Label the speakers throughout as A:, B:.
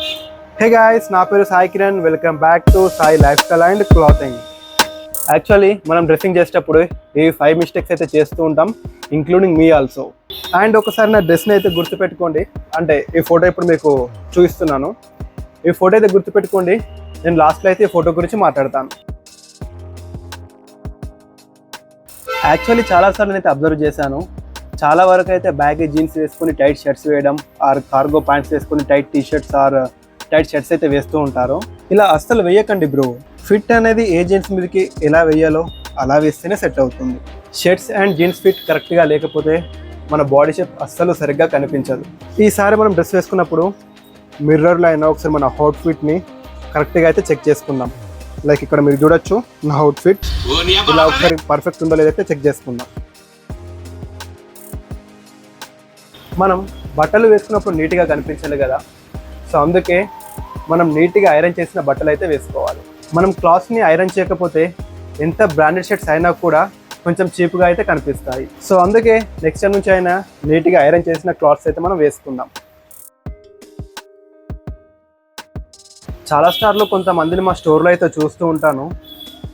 A: Hey guys, నా పేరు Sai Kiran. Welcome back to Sai life style and clothing. Actually మనం dressing చేసేటప్పుడు ఈ 5 మిస్టేక్స్ అయితే చేస్తూ ఉంటాం, ఇంక్లూడింగ్ మీ ఆల్సో. అండ్ ఒకసారి నా డ్రెస్ని అయితే గుర్తుపెట్టుకోండి. అంటే ఈ ఫోటో ఇప్పుడు మీకు చూపిస్తున్నాను. ఈ ఫోటో అయితే గుర్తుపెట్టుకోండి. నేను లాస్ట్లో అయితే ఈ ఫోటో గురించి మాట్లాడతాను. యాక్చువల్లీ చాలాసార్లు అయితే అబ్జర్వ్ చేశాను, చాలా వరకు అయితే బ్యాగీ జీన్స్ వేసుకొని టైట్ షర్ట్స్ వేయడం, ఆర్ కార్గో ప్యాంట్స్ వేసుకొని tight T shirts or tight shirts అయితే వేస్తూ ఉంటారు. ఇలా అస్సలు వేయకండి బ్రో. ఫిట్ అనేది ఏ జీన్స్ మీదకి ఎలా వేయాలో అలా వేస్తేనే సెట్ అవుతుంది. షర్ట్స్ అండ్ జీన్స్ ఫిట్ కరెక్ట్గా లేకపోతే మన బాడీ షేప్ అస్సలు సరిగ్గా కనిపించదు. ఈసారి మనం డ్రెస్ వేసుకున్నప్పుడు మిర్రర్లో అయినా ఒకసారి మన అవుట్ఫిట్ని కరెక్ట్గా అయితే చెక్ చేసుకుందాం. లైక్ ఇక్కడ మీరు చూడొచ్చు నా అవుట్ఫిట్, ఇలా ఒకసారి పర్ఫెక్ట్ ఉందో లేదైతే చెక్ చేసుకుందాం. మనం బట్టలు వేసుకున్నప్పుడు నీట్గా కనిపించాలి కదా, సో అందుకే మనం నీట్గా ఐరన్ చేసిన బట్టలు అయితే వేసుకోవాలి. మనం క్లాత్స్ని ఐరన్ చేయకపోతే ఎంత బ్రాండెడ్ షర్ట్స్ అయినా కూడా కొంచెం చీప్గా అయితే కనిపిస్తాయి. సో అందుకే నెక్స్ట్ టైం నుంచి అయినా నీట్గా ఐరన్ చేసిన క్లాత్స్ అయితే మనం వేసుకుందాం. చాలా స్టార్లు కొంతమందిని మా స్టోర్లో అయితే చూస్తూ ఉంటాను.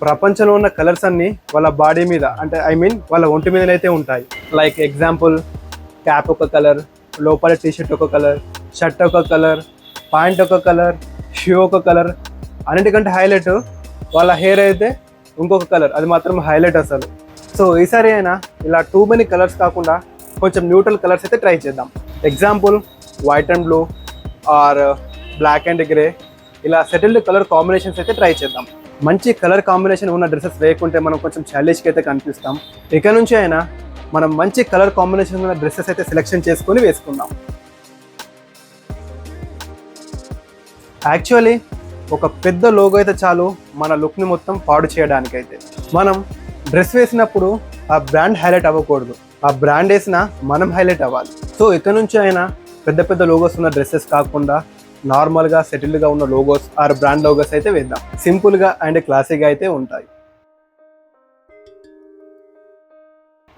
A: ప్రపంచంలో ఉన్న కలర్స్ అన్నీ వాళ్ళ బాడీ మీద, అంటే వాళ్ళ ఒంటి మీదనైతే ఉంటాయి. లైక్ ఎగ్జాంపుల్, క్యాప్ ఒక కలర్, లోపల టీషర్ట్ ఒక కలర్, షర్ట్ ఒక కలర్, ప్యాంట్ ఒక కలర్, షూ ఒక కలర్, అన్నిటికంటే హైలైట్ వాళ్ళ హెయిర్ అయితే ఇంకొక కలర్, అది మాత్రం హైలైట్ అసలు. సో ఈసారి అయినా ఇలా టూ మెనీ కలర్స్ కాకుండా కొంచెం న్యూట్రల్ కలర్స్ అయితే ట్రై చేద్దాం. Example white and blue or black and grey, ఇలా సెటిల్డ్ కలర్ కాంబినేషన్స్ అయితే ట్రై చేద్దాం. మంచి కలర్ కాంబినేషన్ ఉన్న డ్రెస్సెస్ వేయకుంటే మనం కొంచెం స్టైలిష్గా అయితే కనిపిస్తాం. ఇక నుంచి అయినా మనం మంచి కలర్ కాంబినేషన్ ఉన్న డ్రెస్సెస్ అయితే సెలెక్షన్ చేసుకొని వేసుకుందాం. యాక్చువల్లీ ఒక పెద్ద లోగో అయితే చాలు మన లుక్ని మొత్తం పాడు చేయడానికైతే. మనం డ్రెస్ వేసినప్పుడు ఆ బ్రాండ్ హైలైట్ అవ్వకూడదు, ఆ బ్రాండ్ వేసినా మనం హైలైట్ అవ్వాలి. సో ఇక్కడ నుంచి అయినా పెద్ద పెద్ద లోగోస్ ఉన్న డ్రెస్సెస్ కాకుండా నార్మల్గా సెటిల్డ్గా ఉన్న లోగోస్ ఆర్ బ్రాండ్ లోగోస్ అయితే వేద్దాం. సింపుల్గా అండ్ క్లాసీగా అయితే ఉంటాయి.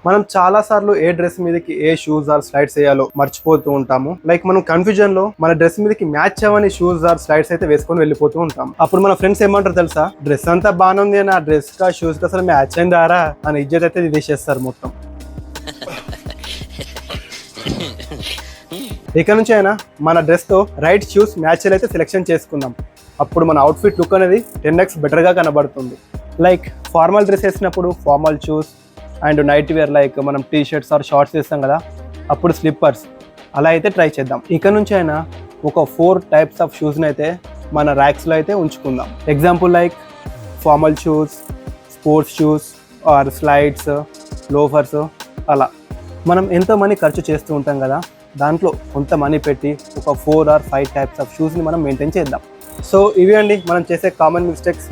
A: మనం చాలాసార్లు ఏ డ్రెస్ మీదకి ఏ షూస్ ఆర్ స్లైడ్స్ వేయాలో మర్చిపోతూ ఉంటాము. లైక్ మనం కన్ఫ్యూజన్ లో మన డ్రెస్ మీదకి మ్యాచ్ అవ్వని షూస్ ఆర్ స్లైడ్స్ అయితే వేసుకొని వెళ్ళిపోతూ ఉంటాం. అప్పుడు మన ఫ్రెండ్స్ ఏమంటారు తెలుసా, డ్రెస్ అంతా బాగానే ఉంది అని ఆ డ్రెస్ కా షూస్ కా అసలు మ్యాచ్ అయిందారా అని ఇజ్జత్ అయితే తీసేస్తారు మొత్తం. ఇక నుంచి అయినా మన డ్రెస్ తో రైట్ షూస్ మ్యాచ్ అయితే సెలెక్షన్ చేసుకుందాం. అప్పుడు మన అవుట్ఫిట్ లుక్ అనేది 10x బెటర్గా కనబడుతుంది. లైక్ ఫార్మల్ డ్రెస్ వేసినప్పుడు formal shoes, and night wear like మనం టీ షర్ట్స్ ఆర్ షార్ట్స్ వేస్తాం కదా, అప్పుడు స్లిప్పర్స్ అలా అయితే ట్రై చేద్దాం. ఇక నుంచి అయినా ఒక 4 టైప్స్ ఆఫ్ షూస్ని అయితే మన ర్యాక్స్లో అయితే ఉంచుకుందాం. Example like formal shoes, sports shoes or slides, loafers. అలా మనం ఎంతో మనీ ఖర్చు చేస్తూ ఉంటాం కదా, దాంట్లో కొంత మనీ పెట్టి ఒక 4 or 5 టైప్స్ ఆఫ్ షూస్ని మనం మెయింటైన్ చేద్దాం. సో ఇవి అండి మనం చేసే కామన్ మిస్టేక్స్.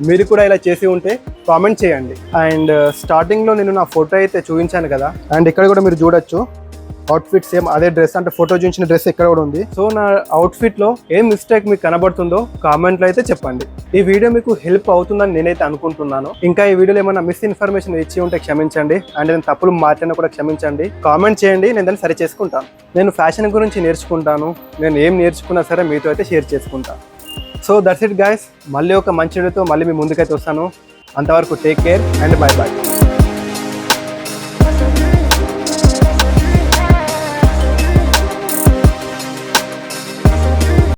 A: మీరు కూడా ఇలా చేసి ఉంటే కామెంట్ చేయండి. అండ్ స్టార్టింగ్లో నేను నా ఫోటో అయితే చూపించాను కదా, అండ్ ఇక్కడ కూడా మీరు చూడొచ్చు అవుట్ఫిట్ సేమ్ అదే డ్రెస్, అంటే ఫోటో చూపించిన డ్రెస్ ఇక్కడ కూడా ఉంది. సో నా అవుట్ఫిట్లో ఏం మిస్టేక్ మీకు కనబడుతుందో కామెంట్లో అయితే చెప్పండి. ఈ వీడియో మీకు హెల్ప్ అవుతుందని నేనైతే అనుకుంటున్నాను. ఇంకా ఈ వీడియోలో ఏమైనా మిస్ఇన్ఫర్మేషన్ ఇచ్చి ఉంటే క్షమించండి, అండ్ నేను తప్పులు మాట్లాడినా కూడా క్షమించండి. కామెంట్ చేయండి, నేను దాన్ని సరి చేసుకుంటాను. నేను ఫ్యాషన్ గురించి నేర్చుకుంటాను, నేను ఏం నేర్చుకున్నా సరే మీతో అయితే షేర్ చేసుకుంటాను. సో దట్స్ ఇట్ గైస్, మళ్ళీ ఒక మంచి వీడియోతో మళ్ళీ మీ ముందుకైతే వస్తాను. అంతవరకు take care and bye bye.